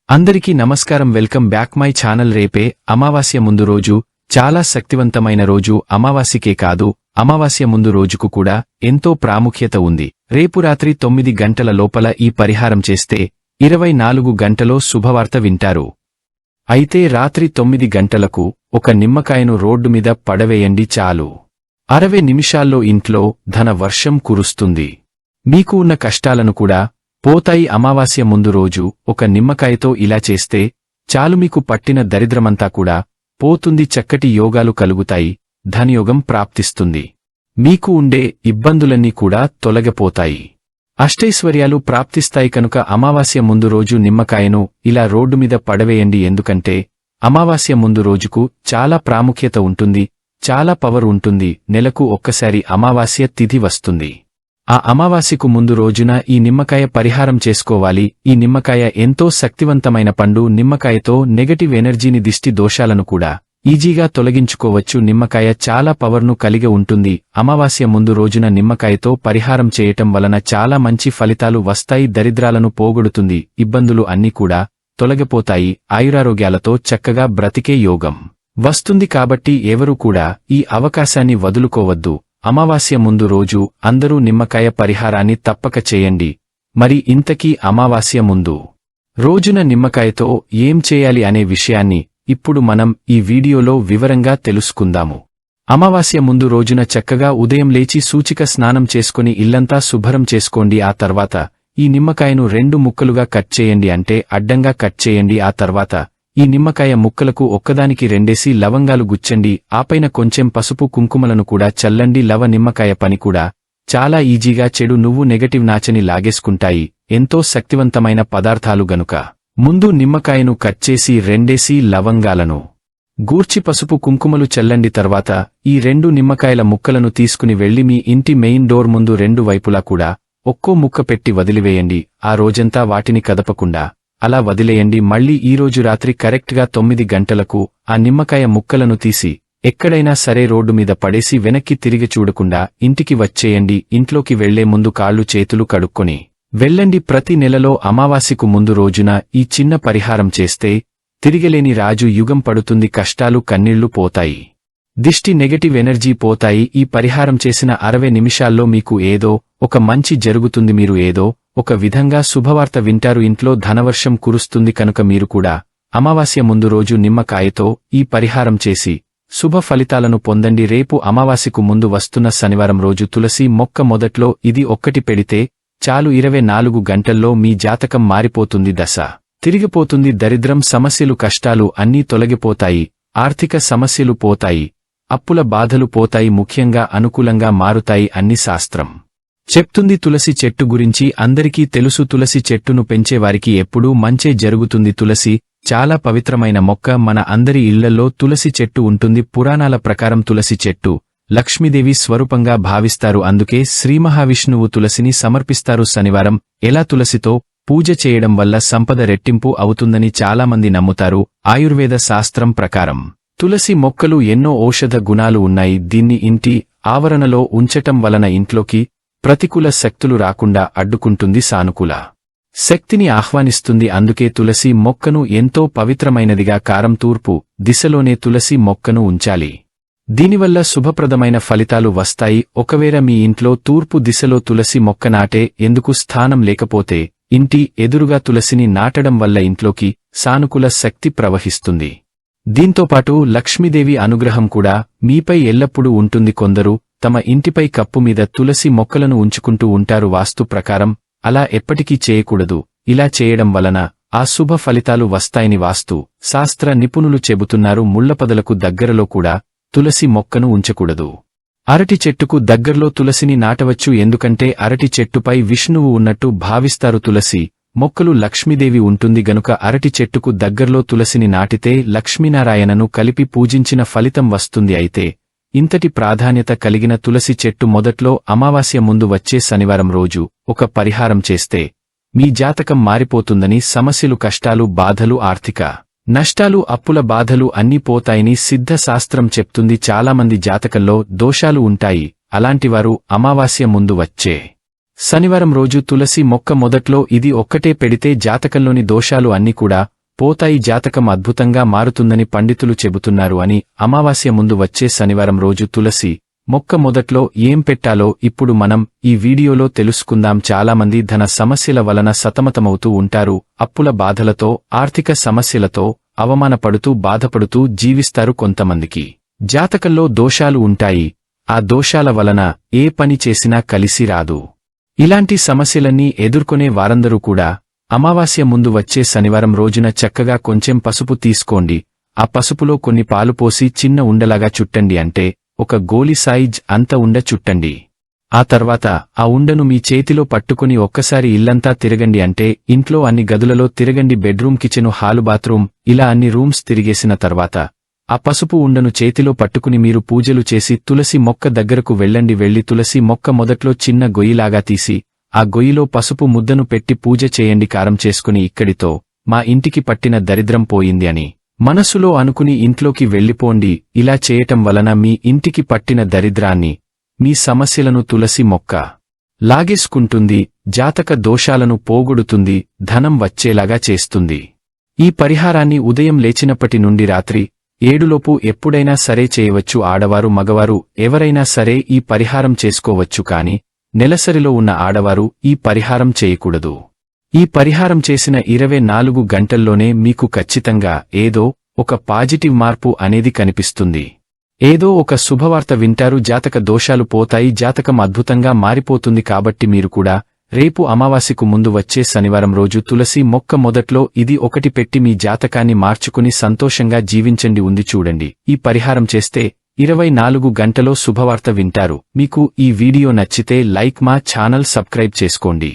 అందరికీ నమస్కారం. Welcome back my channel. రేపే అమావాస్య ముందు రోజు. చాలా శక్తివంతమైన రోజు. అమావాస్యకే కాదు, అమావాస్య ముందు రోజుకు కూడా ఎంతో ప్రాముఖ్యత ఉంది. రేపు రాత్రి 9 గంటల లోపల ఈ పరిహారం చేస్తే 24 గంటలో శుభవార్త వింటారు. అయితే రాత్రి 9 గంటలకు ఒక నిమ్మకాయను రోడ్డు మీద పడవేయండి చాలు. 60 నిమిషాల్లో ఇంట్లో ధన వర్షం కురుస్తుంది. మీకు ఉన్న కష్టాలను కూడా పోతాయి. అమావాస్య ముందు రోజు ఒక నిమ్మకాయతో ఇలా చేస్తే చాలు, మీకు పట్టిన దరిద్రమంతా కూడా పోతుంది. చక్కటి యోగాలు కలుగుతాయి. ధనయోగం ప్రాప్తిస్తుంది. మీకు ఉండే ఇబ్బందులన్నీ కూడా తొలగిపోతాయి. అష్టైశ్వర్యాలు ప్రాప్తిస్తాయి. కనుక అమావాస్య ముందు రోజు నిమ్మకాయను ఇలా రోడ్డు మీద పడవేయండి. ఎందుకంటే అమావాస్య ముందు రోజుకు చాలా ప్రాముఖ్యత ఉంటుంది, చాలా పవర్ ఉంటుంది. నెలకు ఒక్కసారి అమావాస్య తిథి వస్తుంది. ఆ అమావాస్యకు ముందు రోజున ఈ నిమ్మకాయ పరిహారం చేసుకోవాలి. ఈ నిమ్మకాయ ఎంతో శక్తివంతమైన పండు. నిమ్మకాయతో నెగటివ్ ఎనర్జీని, దిష్టి దోషాలను కూడా ఈజీగా తొలగించుకోవచ్చు. నిమ్మకాయ చాలా పవర్ను కలిగి ఉంటుంది. అమావాస్య ముందు రోజున నిమ్మకాయతో పరిహారం చేయటం వలన చాలా మంచి ఫలితాలు వస్తాయి. దరిద్రాలను పోగొడుతుంది. ఇబ్బందులు అన్నీ కూడా తొలగిపోతాయి. ఆయురారోగ్యాలతో చక్కగా బ్రతికే యోగం వస్తుంది. కాబట్టి ఎవరూ కూడా ఈ అవకాశాన్ని వదులుకోవద్దు. అమావాస్య ముందు రోజు అందరూ నిమ్మకాయ పరిహారాన్ని తప్పక చేయండి. మరి ఇంతకీ అమావాస్య ముందు రోజున నిమ్మకాయతో ఏం చేయాలి అనే విషయాన్ని ఇప్పుడు మనం ఈ వీడియోలో వివరంగా తెలుసుకుందాము. అమావాస్య ముందు రోజున చక్కగా ఉదయం లేచి సూచిక స్నానం చేసుకుని ఇల్లంతా శుభ్రం చేసుకోండి. ఆ తర్వాత ఈ నిమ్మకాయను 2 ముక్కలుగా కట్ చేయండి, అంటే అడ్డంగా కట్ చేయండి. ఆ తర్వాత ఈ నిమ్మకాయ ముక్కలకు ఒక్కదానికి 2 లవంగాలు గుచ్చండి. ఆపైన కొంచెం పసుపు కుంకుమలను కూడా చల్లండి. నిమ్మకాయ పని కూడా చాలా ఈజీగా చెడు నువ్వు నెగటివ్ నాచని లాగేసుకుంటాయి. ఎంతో శక్తివంతమైన పదార్థాలు గనుక ముందు నిమ్మకాయను కట్ చేసి 2 లవంగాలను గూర్చి పసుపు కుంకుమలు చల్లండి. తర్వాత ఈ 2 నిమ్మకాయల ముక్కలను తీసుకుని వెళ్లి మీ ఇంటి మెయిన్ డోర్ ముందు 2 వైపులా కూడా ఒక్కో ముక్క పెట్టి వదిలివేయండి. ఆ రోజంతా వాటిని కదపకుండా అలా వదిలేయండి. మళ్లీ ఈరోజు రాత్రి కరెక్ట్గా 9 గంటలకు ఆ నిమ్మకాయ ముక్కలను తీసి ఎక్కడైనా సరే రోడ్డు మీద పడేసి వెనక్కి తిరిగి చూడకుండా ఇంటికి వచ్చేయండి. ఇంట్లోకి వెళ్లే ముందు కాళ్ళు చేతులు కడుక్కొని వెళ్ళండి. ప్రతి నెలలో అమావాస్యకు ముందు రోజున ఈ చిన్న పరిహారం చేస్తే తిరిగలేని రాజు యుగం పడుతుంది. కష్టాలు కన్నీళ్లు పోతాయి. దిష్టి నెగటివ్ ఎనర్జీ పోతాయి. ఈ పరిహారం చేసిన 60 నిమిషాల్లో మీకు ఏదో ఒక మంచి జరుగుతుంది. మీరు ఏదో ఒక విధంగా శుభవార్త వింటారు. ఇంట్లో ధనవర్షం కురుస్తుంది. కనుక మీరు కూడా అమావాస్య ముందు రోజు నిమ్మకాయతో ఈ పరిహారం చేసి శుభ ఫలితాలను పొందండి. రేపు అమావాస్యకు ముందు వస్తున్న శనివారం రోజు తులసి మొక్క మొదట్లో ఇది ఒక్కటి పెడితే చాలు. 24 గంటల్లో మీ జాతకం మారిపోతుంది. దశ తిరిగిపోతుంది. దరిద్రం, సమస్యలు, కష్టాలు అన్నీ తొలగిపోతాయి. ఆర్థిక సమస్యలు పోతాయి. అప్పుల బాధలు పోతాయి. ముఖ్యంగా అనుకూలంగా మారుతాయి. అన్ని శాస్త్రం చెప్తుంది. తులసి చెట్టు గురించి అందరికీ తెలుసు. తులసి చెట్టును పెంచేవారికి ఎప్పుడూ మంచే జరుగుతుంది. తులసి చాలా పవిత్రమైన మొక్క. మన అందరి ఇళ్లల్లో తులసి చెట్టు ఉంటుంది. పురాణాల ప్రకారం తులసి చెట్టు లక్ష్మీదేవి స్వరూపంగా భావిస్తారు. అందుకే శ్రీమహావిష్ణువు తులసిని సమర్పిస్తారు. శనివారం ఎలా తులసితో పూజ చేయడం వల్ల సంపద రెట్టింపు అవుతుందని చాలామంది నమ్ముతారు. ఆయుర్వేద శాస్త్రం ప్రకారం తులసి మొక్కలు ఎన్నో ఔషధ గుణాలు ఉన్నాయి. దీన్ని ఇంటి ఆవరణలో ఉంచటం వలన ఇంట్లోకి ప్రతికూల శక్తులు రాకుండా అడ్డుకుంటుంది. సానుకూల శక్తిని ఆహ్వానిస్తుంది. అందుకే తులసి మొక్కను ఎంతో పవిత్రమైనదిగా తూర్పు దిశలోనే తులసి మొక్కను ఉంచాలి. దీనివల్ల శుభప్రదమైన ఫలితాలు వస్తాయి. ఒకవేళ మీ ఇంట్లో తూర్పు దిశలో తులసి మొక్క నాటే ఎందుకు స్థానం లేకపోతే ఇంటి ఎదురుగా తులసిని నాటడం వల్ల ఇంట్లోకి సానుకూల శక్తి ప్రవహిస్తుంది. దీంతోపాటు లక్ష్మీదేవి అనుగ్రహం కూడా మీపై ఎల్లప్పుడూ ఉంటుంది. కొందరు తమ ఇంటిపై కప్పు మీద తులసి మొక్కలను ఉంచుకుంటూ ఉంటారు. వాస్తు ప్రకారం అలా ఎప్పటికీ చేయకూడదు. ఇలా చేయడం వలన ఆ శుభ ఫలితాలు వస్తాయని వాస్తు శాస్త్ర నిపుణులు చెబుతున్నారు. ముళ్లపొదలకు దగ్గరలో కూడా తులసి మొక్కను ఉంచకూడదు. అరటి చెట్టుకు దగ్గర్లో తులసిని నాటవచ్చు. ఎందుకంటే అరటి చెట్టుపై విష్ణువు ఉన్నట్టు భావిస్తారు. తులసి మొక్కలు లక్ష్మీదేవి ఉంటుంది గనుక అరటి చెట్టుకు దగ్గర్లో తులసిని నాటితే లక్ష్మీనారాయణను కలిపి పూజించిన ఫలితం వస్తుంది. అయితే ఇంతటి ప్రాధాన్యత కలిగిన తులసి చెట్టు మొదట్లో అమావాస్య ముందు వచ్చే శనివారం రోజు ఒక పరిహారం చేస్తే మీ జాతకం మారిపోతుందని, సమస్యలు, కష్టాలు, బాధలు, ఆర్థిక నష్టాలు, అప్పుల బాధలు అన్నీ పోతాయని సిద్ధ శాస్త్రం చెప్తుంది. చాలామంది జాతకంలో దోషాలు ఉంటాయి. అలాంటివారు అమావాస్య ముందు వచ్చే శనివారం రోజు తులసి మొక్క మొదట్లో ఇది ఒక్కటే పెడితే జాతకంలోని దోషాలు అన్నీ కూడా పోతాయి, జాతకం అద్భుతంగా మారుతుందని పండితులు చెబుతున్నారు అని. అమావాస్య ముందు వచ్చే శనివారం రోజు తులసి మొక్క మొదట్లో ఏం పెట్టాలో ఇప్పుడు మనం ఈ వీడియోలో తెలుసుకుందాం. చాలామంది ధన సమస్యల వలన సతమతమవుతూ ఉంటారు. అప్పుల బాధలతో, ఆర్థిక సమస్యలతో అవమానపడుతూ బాధపడుతూ జీవిస్తారు. కొంతమందికి జాతకంలో దోషాలు ఉంటాయి. ఆ దోషాల వలన ఏ పని చేసినా కలిసి రాదు. ఇలాంటి సమస్యలన్నీ ఎదుర్కొనే వారందరూ కూడా అమావాస్య ముందు వచ్చే శనివారం రోజున చక్కగా కొంచెం పసుపు తీసుకోండి. ఆ పసుపులో కొన్ని పాలు పోసి చిన్న ఉండలాగా చుట్టండి. అంటే ఒక గోలి సైజ్ అంత ఉండ చుట్టండి. ఆ తర్వాత ఆ ఉండను మీ చేతిలో పట్టుకుని ఒక్కసారి ఇల్లంతా తిరగండి. అంటే ఇంట్లో అన్ని గదులలో తిరగండి. బెడ్రూమ్, కిచెను, హాలు, బాత్రూమ్ ఇలా అన్ని రూమ్స్ తిరిగేసిన తర్వాత ఆ పసుపు ఉండను చేతిలో పట్టుకుని మీరు పూజలు చేసి తులసి మొక్క దగ్గరకు వెళ్ళండి. వెళ్లి తులసి మొక్క మొదట్లో చిన్న గొయ్యిలాగా తీసి ఆ గొయ్యిలో పసుపు ముద్దను పెట్టి పూజ చేయండి. కారం చేసుకుని ఇక్కడితో మా ఇంటికి పట్టిన దరిద్రం పోయింది అని మనసులో అనుకుని ఇంట్లోకి వెళ్ళిపోండి. ఇలా చేయటం వలన మీ ఇంటికి పట్టిన దరిద్రాన్ని, మీ సమస్యలను తులసి మొక్క లాగేసుకుంటుంది. జాతక దోషాలను పోగొడుతుంది. ధనం వచ్చేలాగా చేస్తుంది. ఈ పరిహారాన్ని ఉదయం లేచినప్పటి నుండి రాత్రి 7లోపు ఎప్పుడైనా సరే చేయవచ్చు. ఆడవారు, మగవారు ఎవరైనా సరే ఈ పరిహారం చేసుకోవచ్చు. కాని నెలసరిలో ఉన్న ఆడవారు ఈ పరిహారం చేయకూడదు. ఈ పరిహారం చేసిన 24 గంటల్లోనే మీకు ఖచ్చితంగా ఏదో ఒక పాజిటివ్ మార్పు అనేది కనిపిస్తుంది. ఏదో ఒక శుభవార్త వింటారు. జాతక దోషాలు పోతాయి. జాతకం అద్భుతంగా మారిపోతుంది. కాబట్టి మీరు కూడా రేపు అమావాస్యకు ముందు వచ్చే శనివారం రోజు తులసి మొక్క మొదట్లో ఇది ఒకటి పెట్టి మీ జాతకాన్ని మార్చుకుని సంతోషంగా జీవించండి. ఉంది చూడండి. ఈ పరిహారం చేస్తే 24 గంటలో శుభవార్త వింటారు. మీకు ఈ వీడియో నచ్చితే లైక్, మా ఛానల్ సబ్స్క్రైబ్ చేసుకోండి.